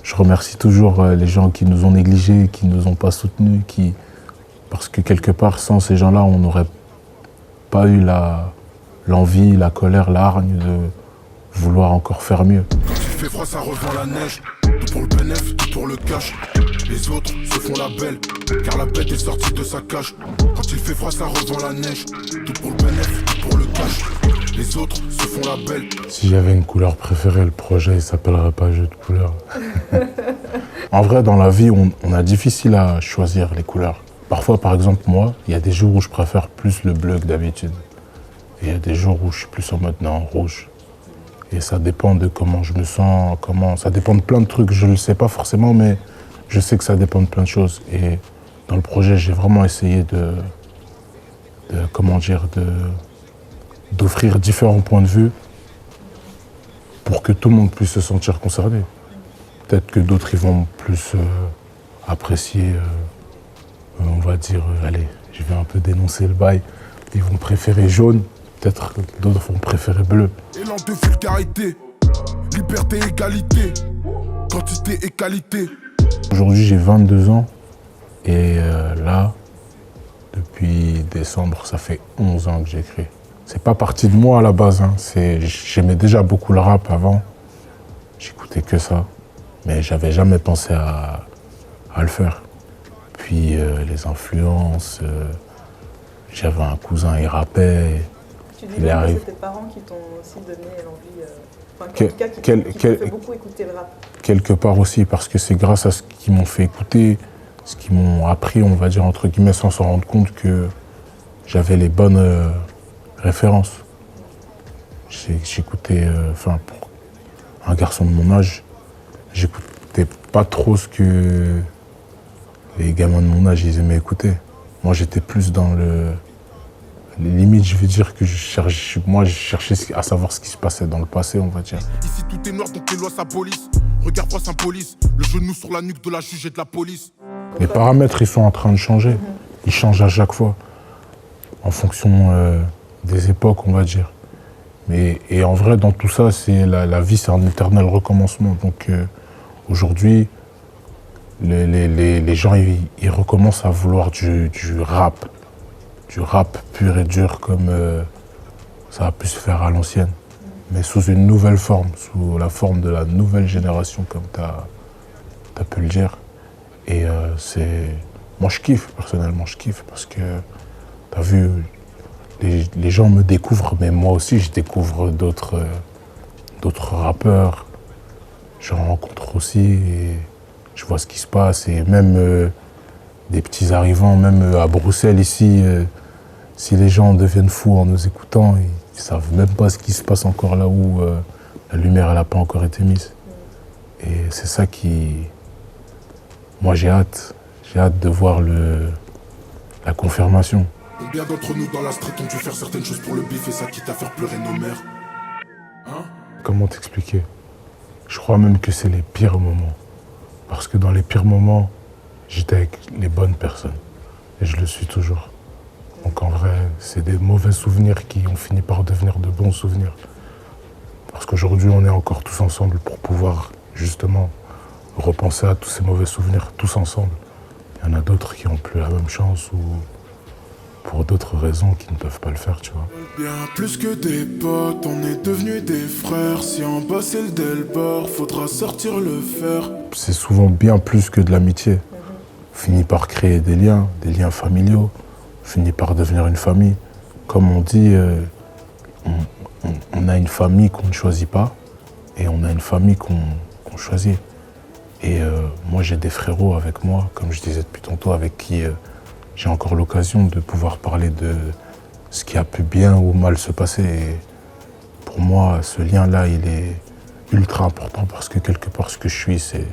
Je remercie toujours les gens qui nous ont négligés, qui ne nous ont pas soutenus, parce que quelque part, sans ces gens-là, on n'aurait pas eu l'envie, la colère, la hargne de vouloir encore faire mieux. Quand il fait froid, ça revend la neige. Tout pour le bénéf, tout pour le cash. Les autres se font la belle, car la bête est sortie de sa cage. Quand il fait froid, ça revend la neige. Tout pour le bénéf, tout pour le cash. Les autres se font la belle. Si j'avais une couleur préférée, le projet il s'appellerait pas jeu de couleurs. En vrai, dans la vie, on a difficile à choisir les couleurs. Parfois, par exemple, moi, il y a des jours où je préfère plus le bleu que d'habitude. Et il y a des jours où je suis plus en mode non, rouge. Et ça dépend de comment je me sens, ça dépend de plein de trucs. Je ne le sais pas forcément, mais je sais que ça dépend de plein de choses. Et dans le projet, j'ai vraiment essayé d'offrir différents points de vue pour que tout le monde puisse se sentir concerné. Peut-être que d'autres ils vont plus apprécier, on va dire, allez, je vais un peu dénoncer le bail, ils vont préférer jaune, peut-être que d'autres vont préférer bleu. Élan de vulgarité, liberté, égalité, quantité et qualité. Aujourd'hui j'ai 22 ans et là, depuis décembre, ça fait 11 ans que j'écris. C'est pas parti de moi à la base, hein. J'aimais déjà beaucoup le rap avant, j'écoutais que ça, mais j'avais jamais pensé à le faire. Puis les influences, j'avais un cousin, il rappait. Tu dis que c'est tes parents qui t'ont aussi donné l'envie, en tout cas qui t'ont fait beaucoup écouter le rap. Quelque part aussi, parce que c'est grâce à ce qu'ils m'ont fait écouter, ce qu'ils m'ont appris, on va dire entre guillemets, sans s'en rendre compte que j'avais les bonnes références. J'écoutais, pour un garçon de mon âge, j'écoutais pas trop ce que les gamins de mon âge ils aimaient écouter. Moi j'étais plus dans les limites, je veux dire que je cherchais à savoir ce qui se passait dans le passé, on va dire. Ici tout est noir donc les lois s'abolissent. Regarde-moi symbolise le genou sur la nuque de la juge et de la police. Les paramètres ils sont en train de changer, ils changent à chaque fois, en fonction des époques, on va dire. Et en vrai, dans tout ça, la vie, c'est un éternel recommencement. Donc aujourd'hui, les gens, ils recommencent à vouloir du rap pur et dur, comme ça a pu se faire à l'ancienne, mais sous une nouvelle forme, sous la forme de la nouvelle génération, comme tu as pu le dire. Et moi, je kiffe, personnellement, parce que, tu as vu, les gens me découvrent, mais moi aussi, je découvre d'autres rappeurs. J'en rencontre aussi et je vois ce qui se passe. Et même des petits arrivants, même à Bruxelles, ici, si les gens deviennent fous en nous écoutant, ils savent même pas ce qui se passe encore là où la lumière n'a pas encore été mise. Et c'est ça qui... Moi, j'ai hâte de voir la confirmation. Combien d'entre nous dans la street ont dû faire certaines choses pour le bif et ça quitte à faire pleurer nos mères? Hein? Comment t'expliquer? Je crois même que c'est les pires moments. Parce que dans les pires moments, j'étais avec les bonnes personnes. Et je le suis toujours. Donc en vrai, c'est des mauvais souvenirs qui ont fini par devenir de bons souvenirs. Parce qu'aujourd'hui, on est encore tous ensemble pour pouvoir justement repenser à tous ces mauvais souvenirs, tous ensemble. Il y en a d'autres qui n'ont plus la même chance ou pour d'autres raisons qui ne peuvent pas le faire, tu vois. Bien plus que des potes, on est devenus des frères. Si en bas c'est le Delbord, faudra sortir le fer. C'est souvent bien plus que de l'amitié. On finit par créer des liens familiaux. On finit par devenir une famille. Comme on dit, on a une famille qu'on ne choisit pas et on a une famille qu'on choisit. Et moi, j'ai des frérots avec moi, comme je disais depuis tantôt, avec qui j'ai encore l'occasion de pouvoir parler de ce qui a pu bien ou mal se passer. Et pour moi, ce lien-là, il est ultra important parce que quelque part, ce que je suis, c'est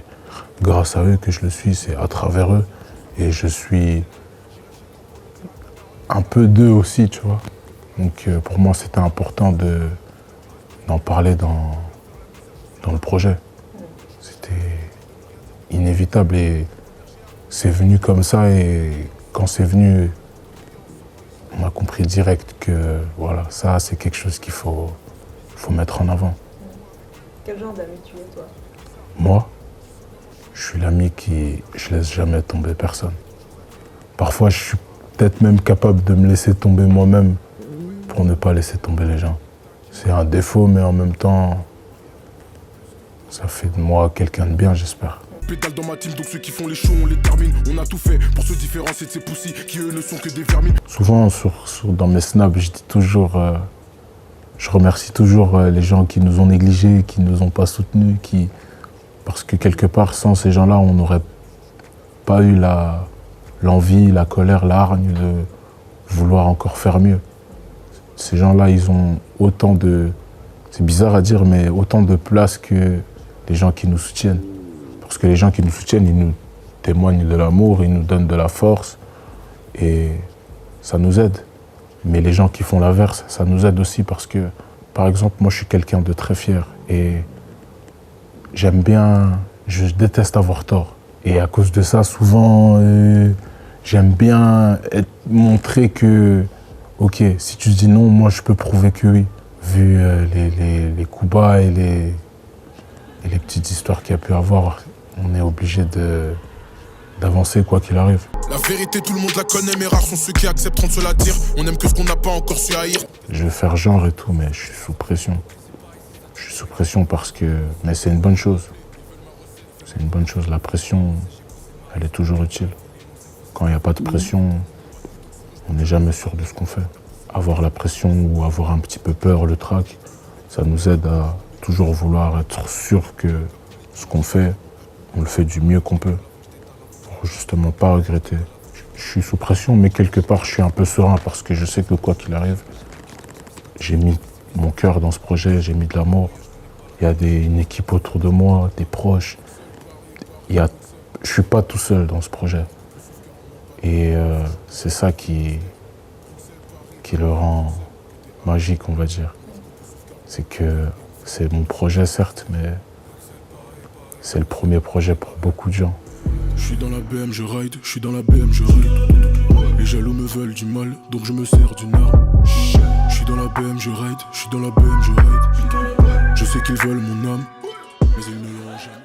grâce à eux que je le suis, c'est à travers eux. Et je suis un peu d'eux aussi, tu vois. Donc pour moi, c'était important d'en parler dans le projet. C'était inévitable et c'est venu comme ça et quand c'est venu, on a compris direct que voilà, ça c'est quelque chose qu'il faut mettre en avant. Quel genre d'ami tu es, toi? Moi, suis l'ami qui... Je laisse jamais tomber personne. Parfois, je suis peut-être même capable de me laisser tomber moi-même pour ne pas laisser tomber les gens. C'est un défaut, mais en même temps, ça fait de moi quelqu'un de bien, j'espère. Pédale dans ma team, donc ceux qui font les shows, on les termine. On a tout fait pour se différencier de ces poussis qui eux ne sont que des vermines. Souvent, dans mes snaps, je dis toujours... je remercie toujours les gens qui nous ont négligés, qui ne nous ont pas soutenus, parce que quelque part, sans ces gens-là, on n'aurait pas eu l'envie, la colère, la hargne de vouloir encore faire mieux. Ces gens-là, ils ont autant de... C'est bizarre à dire, mais autant de place que les gens qui nous soutiennent. Parce que les gens qui nous soutiennent, ils nous témoignent de l'amour, ils nous donnent de la force et ça nous aide. Mais les gens qui font l'inverse, ça nous aide aussi parce que, par exemple, moi je suis quelqu'un de très fier et je déteste avoir tort. Et à cause de ça, souvent, j'aime bien montrer que, ok, si tu dis non, moi je peux prouver que oui. Vu les coups bas et les petites histoires qu'il y a pu avoir, on est obligé d'avancer quoi qu'il arrive. La vérité, tout le monde la connaît, mais rares sont ceux qui accepteront de se la dire. On aime que ce qu'on n'a pas encore su haïr. Je vais faire genre et tout, mais je suis sous pression. Je suis sous pression parce que... Mais c'est une bonne chose. C'est une bonne chose. La pression, elle est toujours utile. Quand il n'y a pas de pression, on n'est jamais sûr de ce qu'on fait. Avoir la pression ou avoir un petit peu peur, le trac, ça nous aide à toujours vouloir être sûr que ce qu'on fait, on le fait du mieux qu'on peut. Pour justement pas regretter. Je suis sous pression, mais quelque part, je suis un peu serein parce que je sais que quoi qu'il arrive, j'ai mis mon cœur dans ce projet, j'ai mis de l'amour. Il y a une équipe autour de moi, des proches. Je suis pas tout seul dans ce projet. Et c'est ça qui le rend magique, on va dire. C'est que c'est mon projet, certes, mais c'est le premier projet pour beaucoup de gens. Je suis dans la BM, je ride, je suis dans la BM, je ride. Les jaloux me veulent du mal, donc je me sers d'une arme. Je suis dans la BM, je ride, je suis dans la BM, je ride. Je sais qu'ils veulent mon âme, mais ils ne l'auront jamais.